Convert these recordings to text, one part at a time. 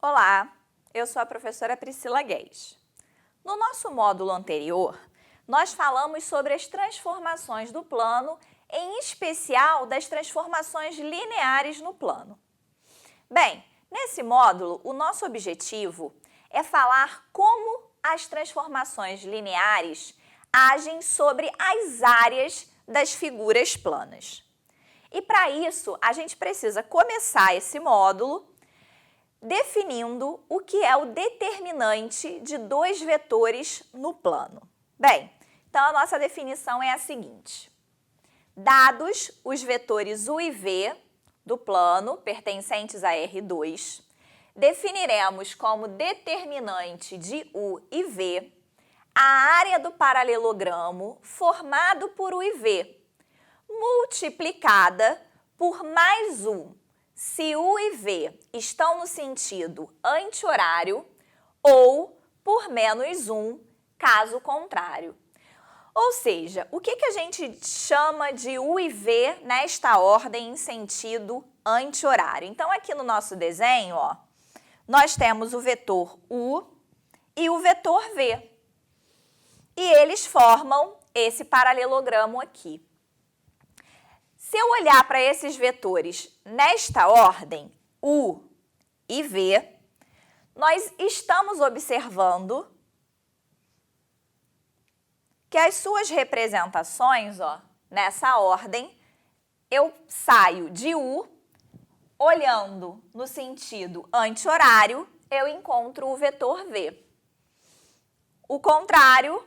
Olá, eu sou a professora Priscila Guedes. No nosso módulo anterior, nós falamos sobre as transformações do plano, em especial das transformações lineares no plano. Bem, nesse módulo, o nosso objetivo é falar como as transformações lineares agem sobre as áreas das figuras planas. E para isso, a gente precisa começar esse módulo definindo o que é o determinante de dois vetores no plano. Bem, então a nossa definição é a seguinte: dados os vetores u e v do plano pertencentes a R2, definiremos como determinante de u e v a área do paralelogramo formado por u e v, multiplicada por mais 1, se u e v estão no sentido anti-horário, ou por menos 1, caso contrário. Ou seja, o que a gente chama de u e v nesta ordem em sentido anti-horário? Então, aqui no nosso desenho, ó, nós temos o vetor u e o vetor v. E eles formam esse paralelogramo aqui. Se eu olhar para esses vetores nesta ordem, u e v, nós estamos observando que as suas representações, ó, nessa ordem, eu saio de u, olhando no sentido anti-horário, eu encontro o vetor v. O contrário,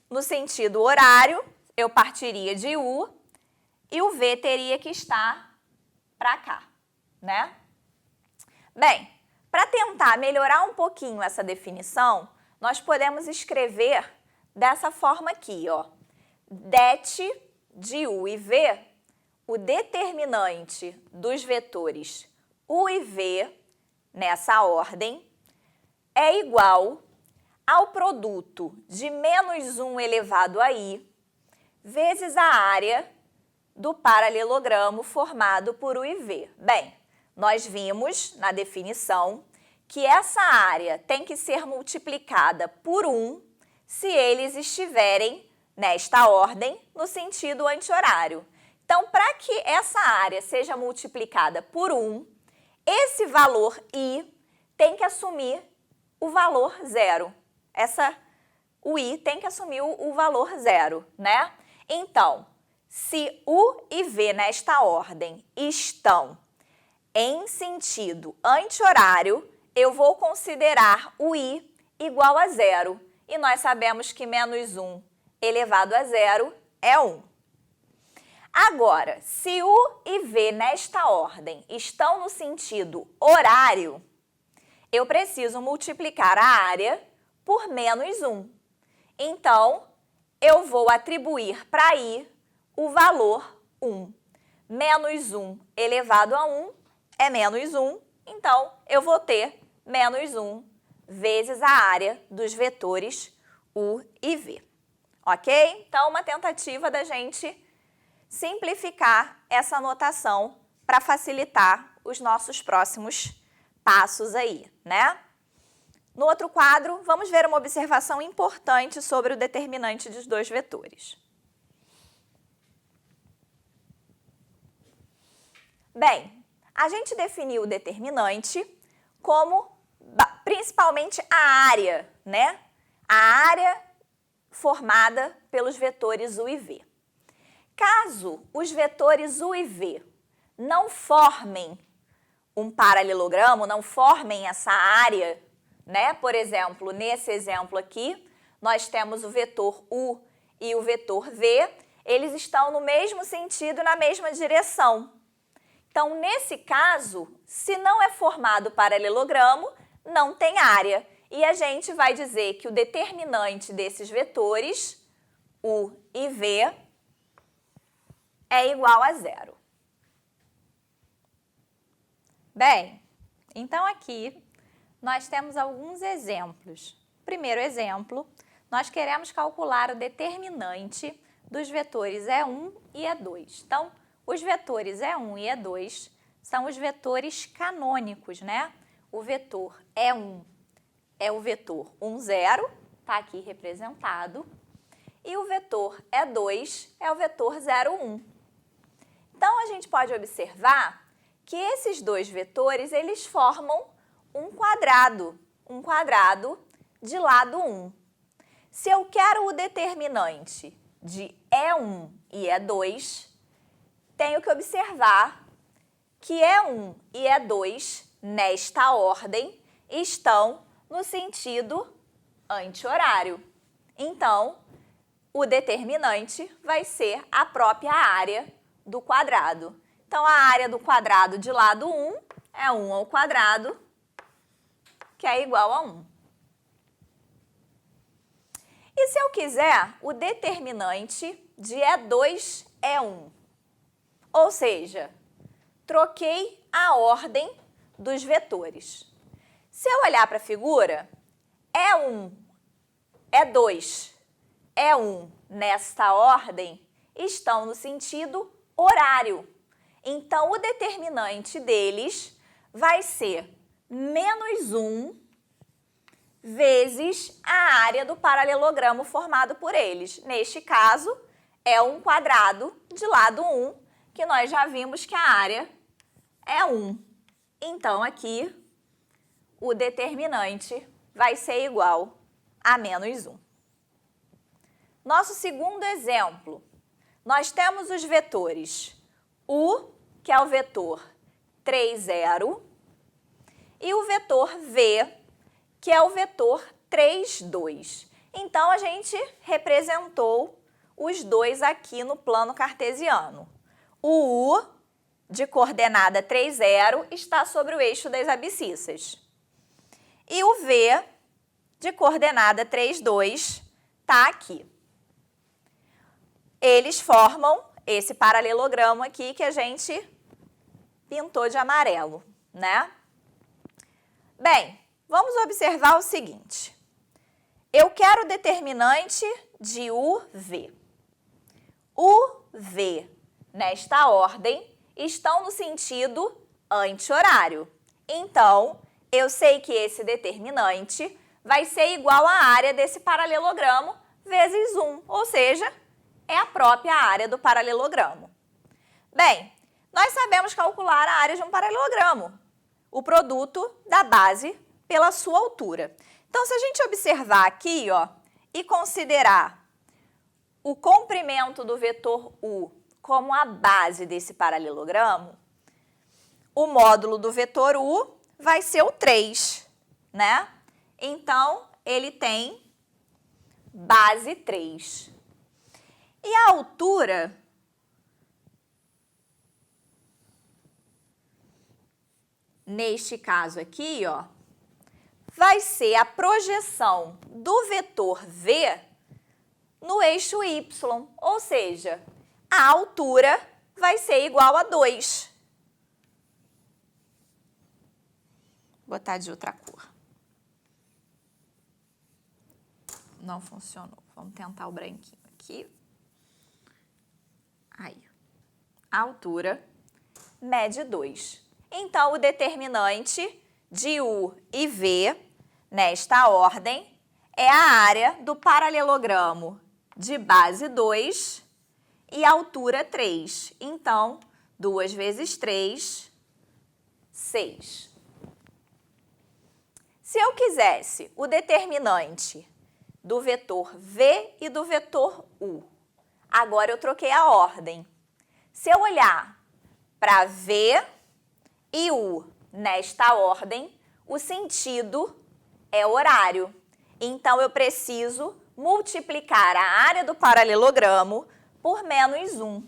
no sentido horário, eu partiria de u e o v teria que estar para cá, né? Bem, para tentar melhorar um pouquinho essa definição, nós podemos escrever dessa forma aqui, ó. Det de u e v, o determinante dos vetores u e v, nessa ordem, é igual ao produto de menos 1 elevado a i vezes a área do paralelogramo formado por u e v. Bem, nós vimos na definição que essa área tem que ser multiplicada por 1 se eles estiverem nesta ordem no sentido anti-horário. Então, para que essa área seja multiplicada por 1, esse valor i tem que assumir o valor zero. O i tem que assumir o valor zero, né? Então, se u e v nesta ordem estão em sentido anti-horário, eu vou considerar o i igual a zero. E nós sabemos que menos 1 elevado a zero é 1. Agora, se u e v nesta ordem estão no sentido horário, eu preciso multiplicar a área por menos 1. Então, eu vou atribuir para i o valor 1. Menos 1 elevado a 1 é menos 1, então eu vou ter menos 1 vezes a área dos vetores u e v. Ok? Então, uma tentativa da gente simplificar essa notação para facilitar os nossos próximos passos aí, né? No outro quadro, vamos ver uma observação importante sobre o determinante dos dois vetores. Bem, a gente definiu o determinante como principalmente a área, né? A área formada pelos vetores u e v. Caso os vetores u e v não formem um paralelogramo, não formem essa área, né? Por exemplo, nesse exemplo aqui, nós temos o vetor u e o vetor v, eles estão no mesmo sentido, na mesma direção. Então, nesse caso, se não é formado paralelogramo, não tem área. E a gente vai dizer que o determinante desses vetores, u e v, é igual a zero. Bem, então aqui nós temos alguns exemplos. Primeiro exemplo, nós queremos calcular o determinante dos vetores E1 e E2. Então, os vetores E1 e E2 são os vetores canônicos, né? o vetor E1 é o vetor 1, 0, está aqui representado, e o vetor E2 é o vetor 0, 1. Então, a gente pode observar que esses dois vetores, eles formam um quadrado de lado 1. Se eu quero o determinante de E1 e E2, tenho que observar que E1 e E2, nesta ordem, estão no sentido anti-horário. Então, o determinante vai ser a própria área do quadrado. Então, a área do quadrado de lado 1 é 1 ao quadrado, que é igual a 1. E se eu quiser o determinante de E2 é 1? Ou seja, troquei a ordem dos vetores. Se eu olhar para a figura, E1, E2, E1 nesta ordem estão no sentido horário. Então, o determinante deles vai ser menos 1 vezes a área do paralelogramo formado por eles. Neste caso, é um quadrado de lado 1, que nós já vimos que a área é 1. Então, aqui, o determinante vai ser igual a menos 1. Nosso segundo exemplo, nós temos os vetores U, que é o vetor 3, 0, e o vetor V, que é o vetor 3, 2. Então, a gente representou os dois aqui no plano cartesiano. O U, de coordenada 3, 0, está sobre o eixo das abscissas. E o V, de coordenada 3, 2, está aqui. Eles formam esse paralelogramo aqui que a gente pintou de amarelo, né? Bem, vamos observar o seguinte. Eu quero o determinante de UV. UV, nesta ordem, estão no sentido anti-horário. Então, eu sei que esse determinante vai ser igual à área desse paralelogramo vezes 1, ou seja, é a própria área do paralelogramo. Bem, nós sabemos calcular a área de um paralelogramo, o produto da base pela sua altura. Então, se a gente observar aqui, ó, e considerar o comprimento do vetor U como a base desse paralelogramo, o módulo do vetor U vai ser o 3, né? Então, ele tem base 3. E a altura neste caso aqui, ó, vai ser a projeção do vetor V no eixo Y, ou seja, a altura vai ser igual a 2. Vou botar de outra cor. Não funcionou. Vamos tentar o branquinho aqui. Aí. A altura mede 2. Então, o determinante de U e V, nesta ordem, é a área do paralelogramo de base 2 e altura 3. Então, 2 vezes 3, 6. Se eu quisesse o determinante do vetor V e do vetor U, agora eu troquei a ordem. Se eu olhar para V e U nesta ordem, o sentido é horário. Então, eu preciso multiplicar a área do paralelogramo por menos 1.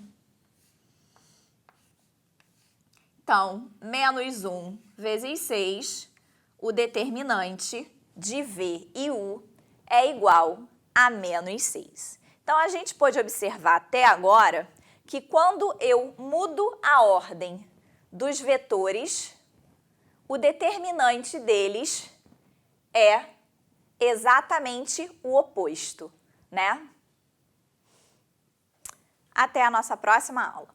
Então, menos 1 vezes 6, o determinante de V e U é igual a menos 6. Então, a gente pode observar até agora que quando eu mudo a ordem dos vetores, o determinante deles é exatamente o oposto, né? Até a nossa próxima aula.